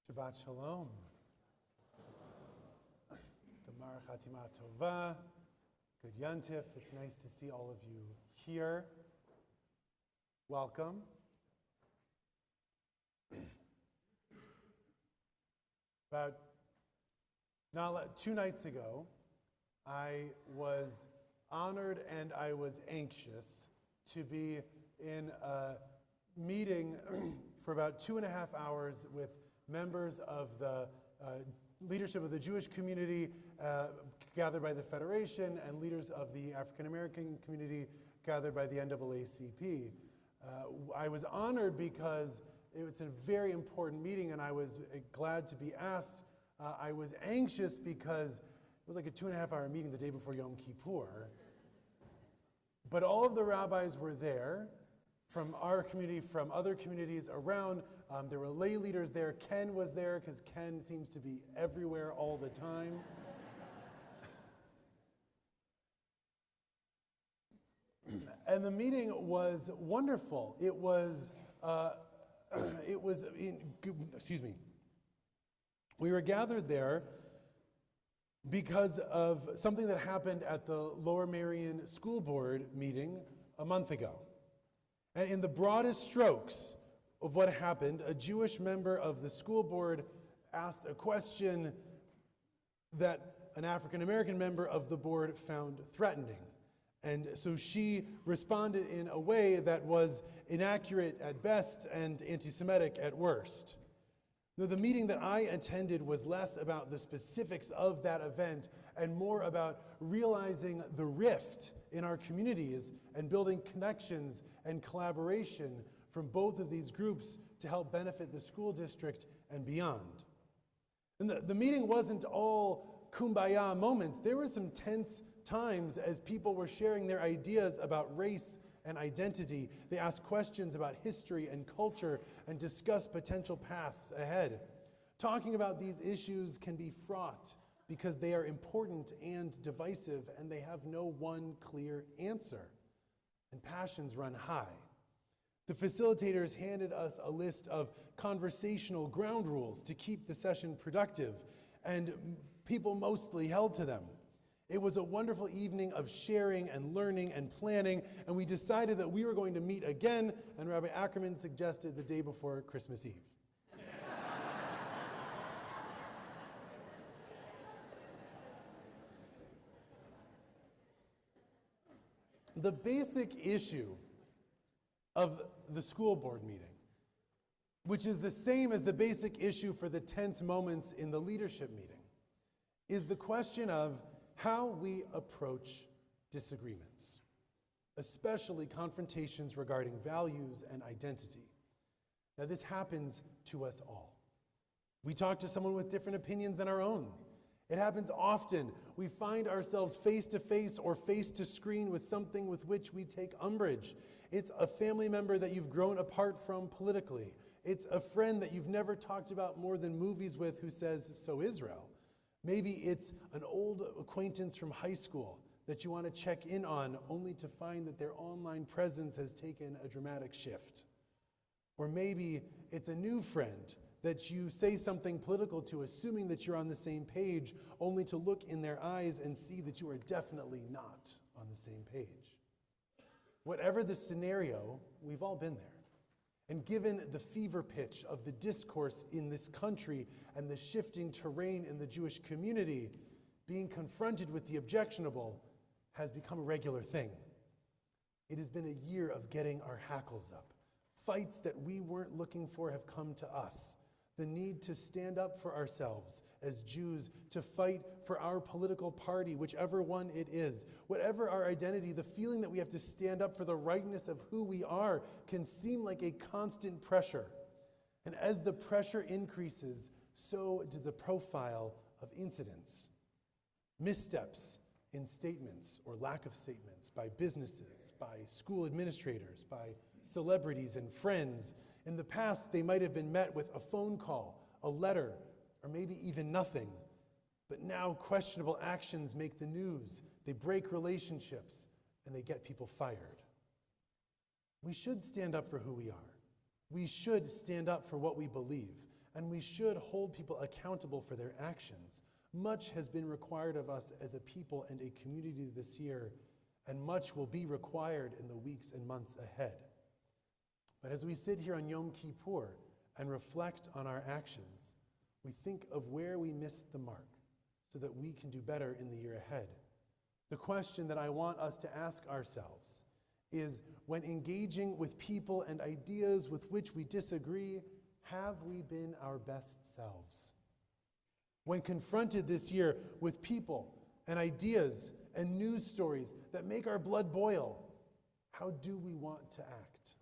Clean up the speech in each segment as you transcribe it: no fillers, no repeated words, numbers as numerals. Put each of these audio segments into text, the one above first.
Shabbat Shalom. Gemar Chatima Tova. Good Yantif. It's nice to see all of you here. Welcome. About 2 nights ago, I was honored and I was anxious to be in a meeting for about 2.5 hours with members of the leadership of the Jewish community gathered by the Federation and leaders of the African American community gathered by the NAACP. I was honored because it was a very important meeting and I was glad to be asked. I was anxious because it was like a 2.5 hour meeting the day before Yom Kippur. But all of the rabbis were there from our community, from other communities around. There were lay leaders there. Ken was there because Ken seems to be everywhere all the time. And the meeting was wonderful. We were gathered there because of something that happened at the Lower Merion School Board meeting a month ago. And in the broadest strokes of what happened, a Jewish member of the school board asked a question that an African American member of the board found threatening. And so she responded in a way that was inaccurate at best and anti-Semitic at worst. Now, the meeting that I attended was less about the specifics of that event and more about realizing the rift in our communities and building connections and collaboration from both of these groups to help benefit the school district and beyond. And the meeting wasn't all kumbaya moments. There were some tense times as people were sharing their ideas about race and identity. They asked questions about history and culture and discussed potential paths ahead. Talking about these issues can be fraught because they are important and divisive and they have no one clear answer. And passions run high. The facilitators handed us a list of conversational ground rules to keep the session productive, and people mostly held to them. It was a wonderful evening of sharing and learning and planning, and we decided that we were going to meet again, and Rabbi Ackerman suggested the day before Christmas Eve. The basic issue of the school board meeting, which is the same as the basic issue for the tense moments in the leadership meeting, is the question of how we approach disagreements, especially confrontations regarding values and identity. Now, this happens to us all. We talk to someone with different opinions than our own. It happens often. We find ourselves face to face or face to screen with something with which we take umbrage. It's a family member that you've grown apart from politically. It's a friend that you've never talked about more than movies with who says, "So Israel." Maybe it's an old acquaintance from high school that you want to check in on only to find that their online presence has taken a dramatic shift. Or maybe it's a new friend that you say something political to, assuming that you're on the same page, only to look in their eyes and see that you are definitely not on the same page. Whatever the scenario, we've all been there. And given the fever pitch of the discourse in this country and the shifting terrain in the Jewish community, being confronted with the objectionable has become a regular thing. It has been a year of getting our hackles up. Fights that we weren't looking for have come to us. The need to stand up for ourselves as Jews, to fight for our political party, whichever one it is. Whatever our identity, the feeling that we have to stand up for the rightness of who we are can seem like a constant pressure. And as the pressure increases, so do the profile of incidents. Missteps in statements or lack of statements by businesses, by school administrators, by celebrities and friends. In the past, they might have been met with a phone call, a letter, or maybe even nothing. But now questionable actions make the news, they break relationships, and they get people fired. We should stand up for who we are. We should stand up for what we believe. and we should hold people accountable for their actions. Much has been required of us as a people and a community this year, and much will be required in the weeks and months ahead. But as we sit here on Yom Kippur and reflect on our actions, we think of where we missed the mark so that we can do better in the year ahead. The question that I want us to ask ourselves is, when engaging with people and ideas with which we disagree, have we been our best selves? When confronted this year with people and ideas and news stories that make our blood boil, how do we want to act?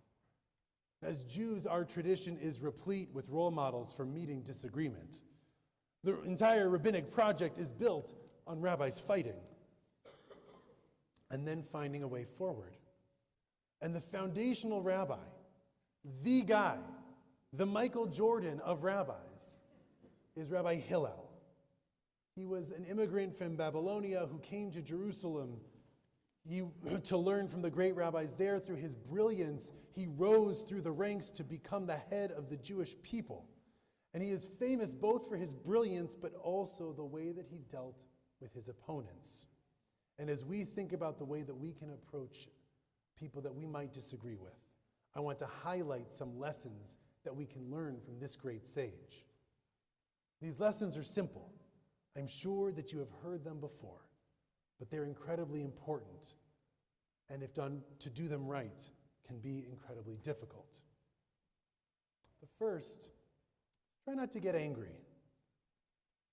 As Jews, our tradition is replete with role models for meeting disagreement. The entire rabbinic project is built on rabbis fighting and then finding a way forward. And the foundational rabbi, the guy, the Michael Jordan of rabbis, is Rabbi Hillel. He was an immigrant from Babylonia who came to Jerusalem to learn from the great rabbis there. Through his brilliance, he rose through the ranks to become the head of the Jewish people. And he is famous both for his brilliance, but also the way that he dealt with his opponents. And as we think about the way that we can approach people that we might disagree with, I want to highlight some lessons that we can learn from this great sage. These lessons are simple. I'm sure that you have heard them before, but they're incredibly important, and if done to do them right, can be incredibly difficult. The first, try not to get angry.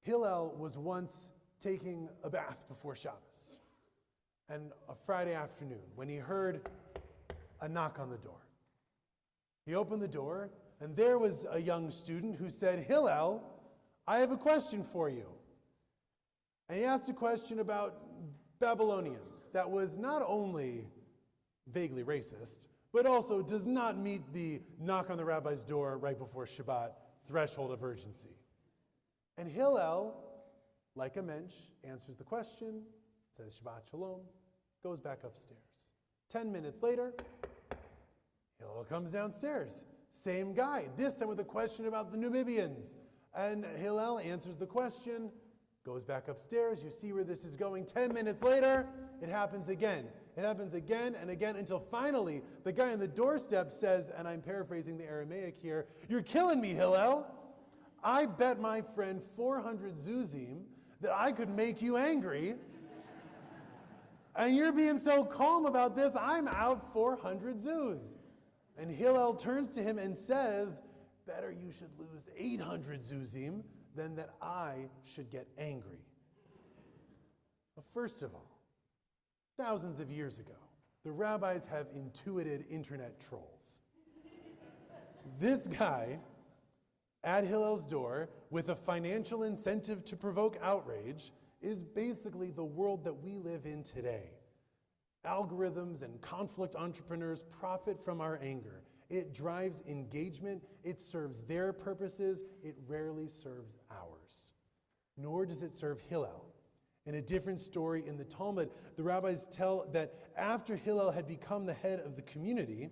Hillel was once taking a bath before Shabbos, and a Friday afternoon, when he heard a knock on the door. He opened the door, and there was a young student who said, "Hillel, I have a question for you." And he asked a question about Babylonians that was not only vaguely racist, but also does not meet the knock on the rabbi's door right before Shabbat threshold of urgency. And Hillel, like a mensch, answers the question, says Shabbat Shalom, goes back upstairs. 10 minutes later, Hillel comes downstairs. Same guy, this time with a question about the Numidians. And Hillel answers the question, goes back upstairs. You see where this is going. 10 minutes later, it happens again. It happens again and again until finally the guy on the doorstep says, and I'm paraphrasing the Aramaic here, "You're killing me, Hillel. I bet my friend 400 zuzim that I could make you angry. And you're being so calm about this, I'm out 400 zuz." And Hillel turns to him and says, "Better you should lose 800 zuzim than that I should get angry." But first of all, thousands of years ago, the rabbis have intuited internet trolls. This guy at Hillel's door with a financial incentive to provoke outrage is basically the world that we live in today. Algorithms and conflict entrepreneurs profit from our anger. It drives engagement, it serves their purposes, it rarely serves ours. Nor does it serve Hillel. In a different story in the Talmud, the rabbis tell that after Hillel had become the head of the community,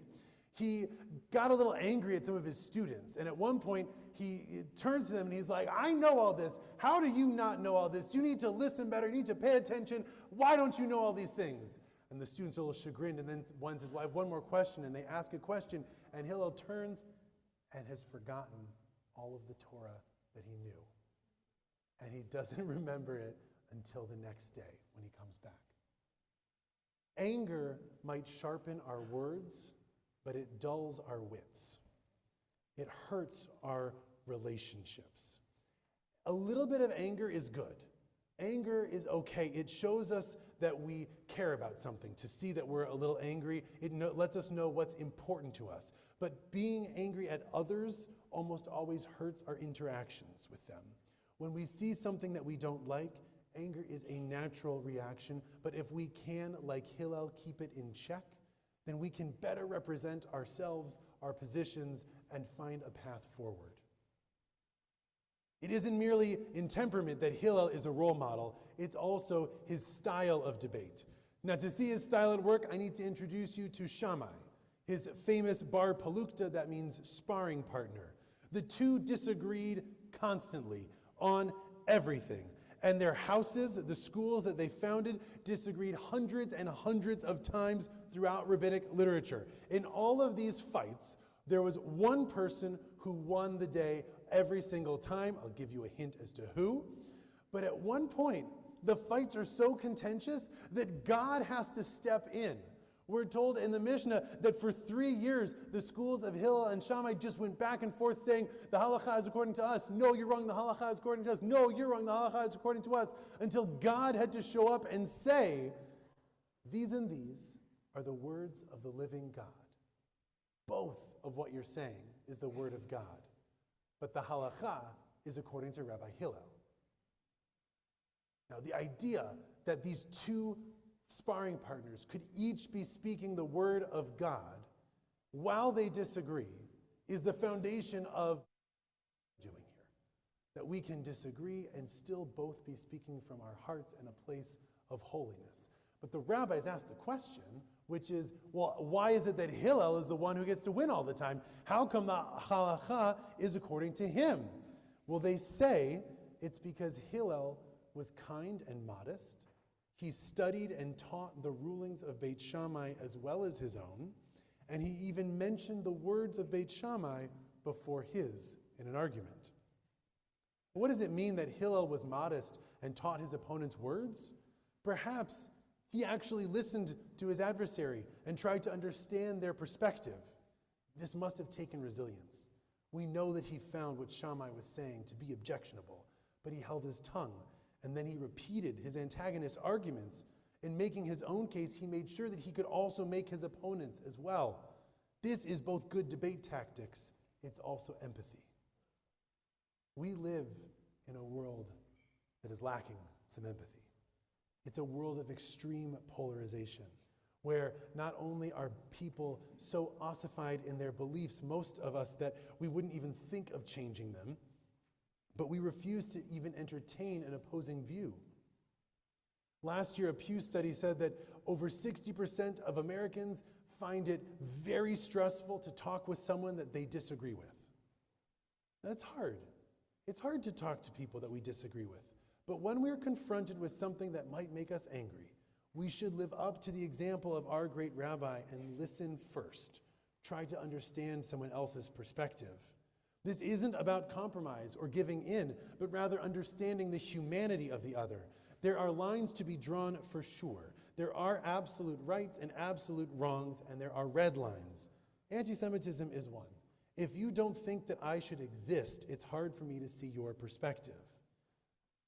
he got a little angry at some of his students. And at one point, he turns to them and he's like, "I know all this. How do you not know all this? You need to listen better. You need to pay attention. Why don't you know all these things?" And the students are a little chagrined, and then one says, "Well, I have one more question." And they ask a question, and Hillel turns and has forgotten all of the Torah that he knew. And he doesn't remember it until the next day when he comes back. Anger might sharpen our words, but it dulls our wits. It hurts our relationships. A little bit of anger is good. Anger is okay. It shows us that we care about something. To see that we're a little angry, it lets us know what's important to us. But being angry at others almost always hurts our interactions with them. When we see something that we don't like, anger is a natural reaction. But if we can, like Hillel, keep it in check, then we can better represent ourselves, our positions, and find a path forward. It isn't merely in temperament that Hillel is a role model, it's also his style of debate. Now, to see his style at work, I need to introduce you to Shammai, his famous bar palukta, that means sparring partner. The two disagreed constantly on everything. And their houses, the schools that they founded, disagreed hundreds and hundreds of times throughout rabbinic literature. In all of these fights, there was one person who won the day every single time. I'll give you a hint as to who. But at one point, the fights are so contentious that God has to step in. We're told in the Mishnah that for 3 years, the schools of Hillel and Shammai just went back and forth saying, the halacha is according to us. No, you're wrong. The halacha is according to us. No, you're wrong. The halacha is according to us. Until God had to show up and say, these and these are the words of the living God. Both of what you're saying is the word of God. But the halacha is according to Rabbi Hillel. Now, the idea that these two sparring partners could each be speaking the word of God while they disagree is the foundation of doing here. That we can disagree and still both be speaking from our hearts in a place of holiness. But the rabbis ask the question, which is, well, why is it that Hillel is the one who gets to win all the time? How come the halacha is according to him? Well, they say it's because Hillel was kind and modest. He studied and taught the rulings of Beit Shammai as well as his own, and he even mentioned the words of Beit Shammai before his in an argument. What does it mean that Hillel was modest and taught his opponent's words? Perhaps he actually listened to his adversary and tried to understand their perspective. This must have taken resilience. We know that he found what Shammai was saying to be objectionable, but he held his tongue. And then he repeated his antagonist's arguments. In making his own case, he made sure that he could also make his opponents as well. This is both good debate tactics, it's also empathy. We live in a world that is lacking some empathy. It's a world of extreme polarization, where not only are people so ossified in their beliefs, most of us, that we wouldn't even think of changing them, but we refuse to even entertain an opposing view. Last year, a Pew study said that over 60% of Americans find it very stressful to talk with someone that they disagree with. That's hard. It's hard to talk to people that we disagree with. But when we're confronted with something that might make us angry, we should live up to the example of our great rabbi and listen first. Try to understand someone else's perspective. This isn't about compromise or giving in, but rather understanding the humanity of the other. There are lines to be drawn for sure. There are absolute rights and absolute wrongs, and there are red lines. Anti-Semitism is one. If you don't think that I should exist, it's hard for me to see your perspective.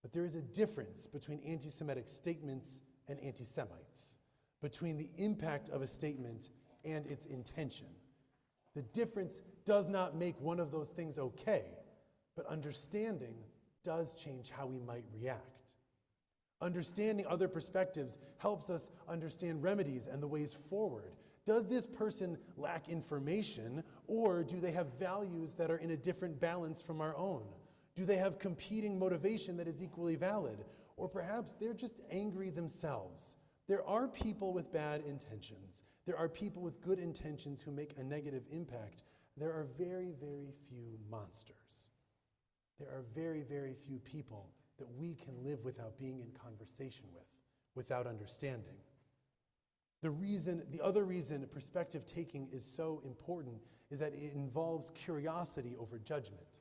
But there is a difference between anti-Semitic statements and anti-Semites, between the impact of a statement and its intention. The difference does not make one of those things okay, but understanding does change how we might react. Understanding other perspectives helps us understand remedies and the ways forward. Does this person lack information, or do they have values that are in a different balance from our own? Do they have competing motivation that is equally valid? Or perhaps they're just angry themselves. There are people with bad intentions. There are people with good intentions who make a negative impact. There are very, very few monsters. There are very, very few people that we can live without being in conversation with, without understanding. The other reason perspective taking is so important is that it involves curiosity over judgment.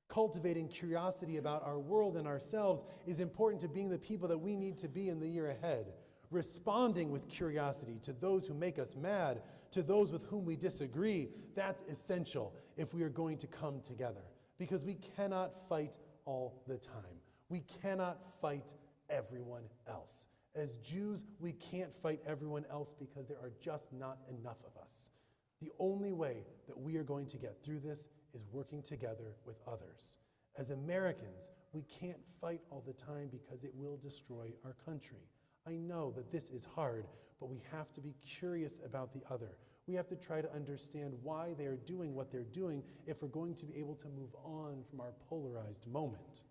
Cultivating curiosity about our world and ourselves is important to being the people that we need to be in the year ahead. Responding with curiosity to those who make us mad, to those with whom we disagree, that's essential if we are going to come together. Because we cannot fight all the time. We cannot fight everyone else. As Jews, we can't fight everyone else because there are just not enough of us. The only way that we are going to get through this is working together with others. As Americans, we can't fight all the time because it will destroy our country. I know that this is hard, but we have to be curious about the other. We have to try to understand why they are doing what they're doing if we're going to be able to move on from our polarized moment.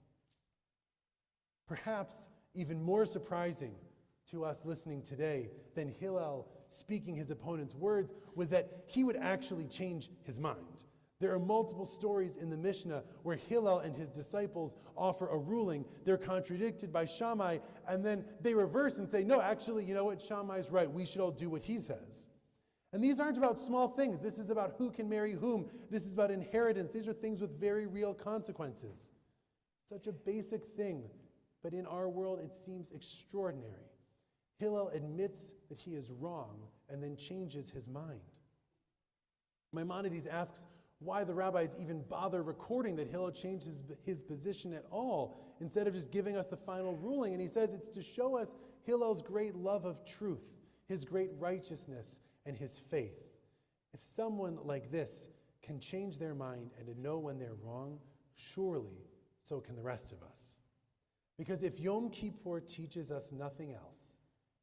Perhaps even more surprising to us listening today than Hillel speaking his opponent's words was that he would actually change his mind. There are multiple stories in the Mishnah where Hillel and his disciples offer a ruling. They're contradicted by Shammai, and then they reverse and say, no, actually, you know what? Shammai's right. We should all do what he says. And these aren't about small things. This is about who can marry whom. This is about inheritance. These are things with very real consequences. Such a basic thing, but in our world it seems extraordinary. Hillel admits that he is wrong and then changes his mind. Maimonides asks why the rabbis even bother recording that Hillel changed his position at all instead of just giving us the final ruling. And he says it's to show us Hillel's great love of truth, his great righteousness, and his faith. If someone like this can change their mind and to know when they're wrong, surely so can the rest of us. Because if Yom Kippur teaches us nothing else,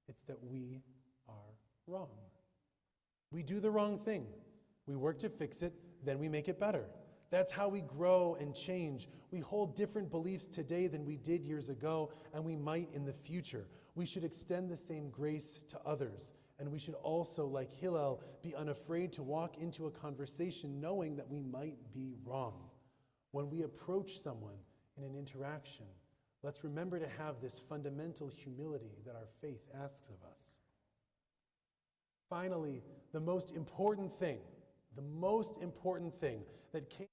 it's that we are wrong. We do the wrong thing. We work to fix it, then we make it better. That's how we grow and change. We hold different beliefs today than we did years ago, and we might in the future. We should extend the same grace to others. And we should also, like Hillel, be unafraid to walk into a conversation knowing that we might be wrong. When we approach someone in an interaction, let's remember to have this fundamental humility that our faith asks of us. Finally, the most important thing that came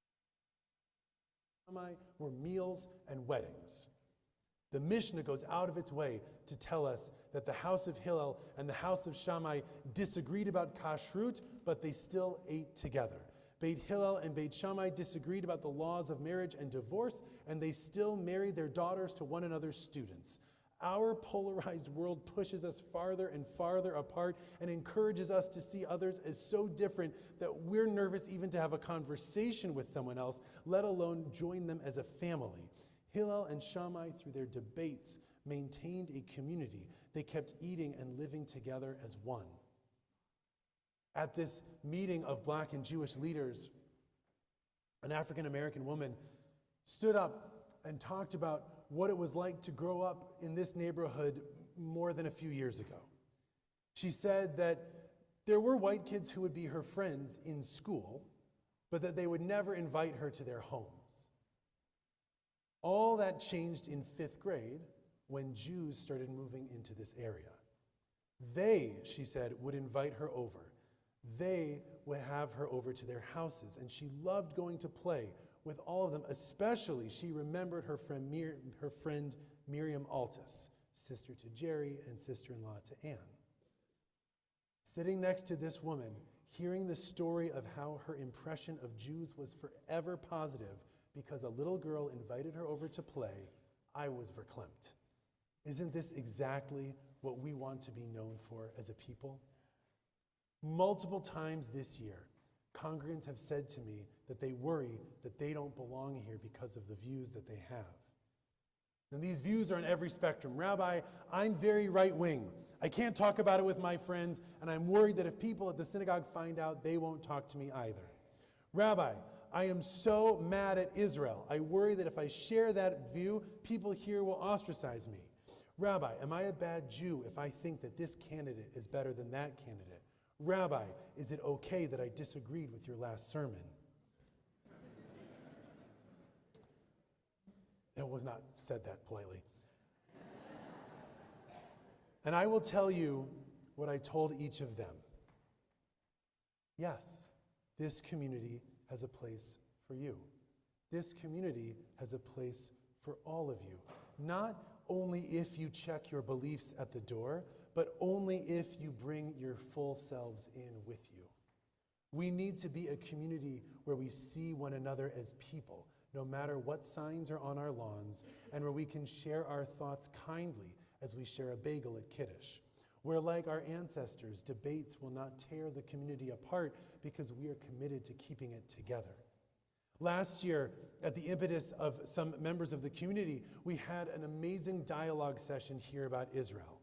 from Shammai were meals and weddings. The Mishnah goes out of its way to tell us that the house of Hillel and the house of Shammai disagreed about kashrut, but they still ate together. Beit Hillel and Beit Shammai disagreed about the laws of marriage and divorce, and they still married their daughters to one another's students. Our polarized world pushes us farther and farther apart and encourages us to see others as so different that we're nervous even to have a conversation with someone else, let alone join them as a family. Hillel and Shammai, through their debates, maintained a community. They kept eating and living together as one. At this meeting of Black and Jewish leaders, an African-American woman stood up and talked about what it was like to grow up in this neighborhood more than a few years ago. She said that there were white kids who would be her friends in school, but that they would never invite her to their homes. All that changed in 5th grade when Jews started moving into this area. They, she said, would invite her over. They would have her over to their houses, and she loved going to play with all of them. Especially, she remembered her friend Miriam Altus, sister to Jerry and sister-in-law to Anne. Sitting next to this woman, hearing the story of how her impression of Jews was forever positive because a little girl invited her over to play, I was verklempt. Isn't this exactly what we want to be known for as a people? Multiple times this year, congregants have said to me that they worry that they don't belong here because of the views that they have. And these views are on every spectrum. Rabbi, I'm very right-wing. I can't talk about it with my friends, and I'm worried that if people at the synagogue find out, they won't talk to me either. Rabbi, I am so mad at Israel. I worry that if I share that view, people here will ostracize me. Rabbi, am I a bad Jew if I think that this candidate is better than that candidate? Rabbi, is it okay that I disagreed with your last sermon? It was not said that politely. And I will tell you what I told each of them. Yes, this community has a place for you. This community has a place for all of you. Not only if you check your beliefs at the door, but only if you bring your full selves in with you. We need to be a community where we see one another as people, no matter what signs are on our lawns, and where we can share our thoughts kindly as we share a bagel at Kiddush. Where, like our ancestors, debates will not tear the community apart because we are committed to keeping it together. Last year, at the impetus of some members of the community, we had an amazing dialogue session here about Israel.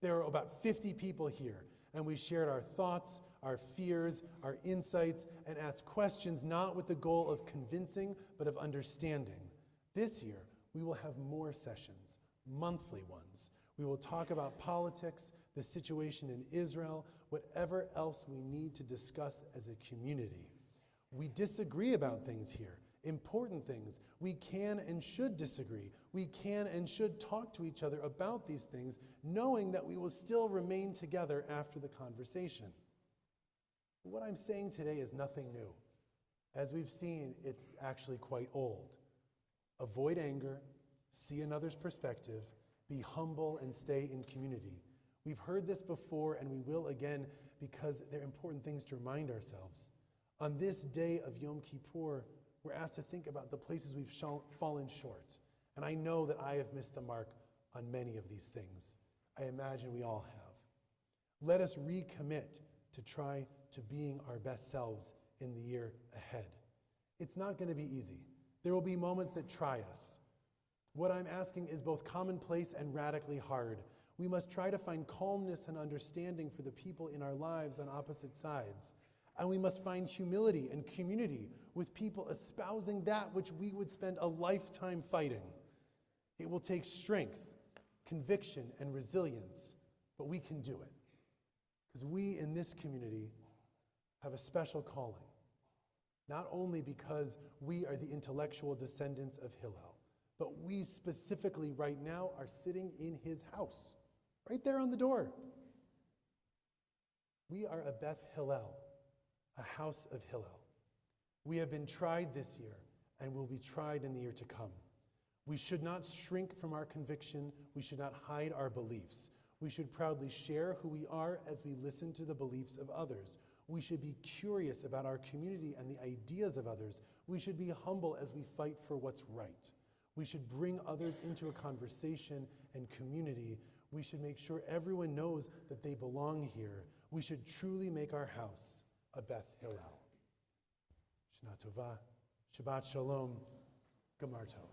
There were about 50 people here, and we shared our thoughts, our fears, our insights, and asked questions not with the goal of convincing, but of understanding. This year, we will have more sessions, monthly ones. We will talk about politics, the situation in Israel, whatever else we need to discuss as a community. We disagree about things here, important things. We can and should disagree. We can and should talk to each other about these things, knowing that we will still remain together after the conversation. What I'm saying today is nothing new. As we've seen, it's actually quite old. Avoid anger, see another's perspective, be humble, and stay in community. We've heard this before, and we will again, because they're important things to remind ourselves. On this day of Yom Kippur, we're asked to think about the places we've fallen short. And I know that I have missed the mark on many of these things. I imagine we all have. Let us recommit to try to being our best selves in the year ahead. It's not going to be easy. There will be moments that try us. What I'm asking is both commonplace and radically hard. We must try to find calmness and understanding for the people in our lives on opposite sides. And we must find humility and community with people espousing that which we would spend a lifetime fighting. It will take strength, conviction, and resilience, but we can do it. Because we in this community have a special calling, not only because we are the intellectual descendants of Hillel, but we specifically right now are sitting in his house, right there on the door. We are a Beth Hillel, a house of Hillel. We have been tried this year and will be tried in the year to come. We should not shrink from our conviction. We should not hide our beliefs. We should proudly share who we are as we listen to the beliefs of others. We should be curious about our community and the ideas of others. We should be humble as we fight for what's right. We should bring others into a conversation and community. We should make sure everyone knows that they belong here. We should truly make our house a Beth Hillel. Shana Tova, Shabbat Shalom, Gemar Tov.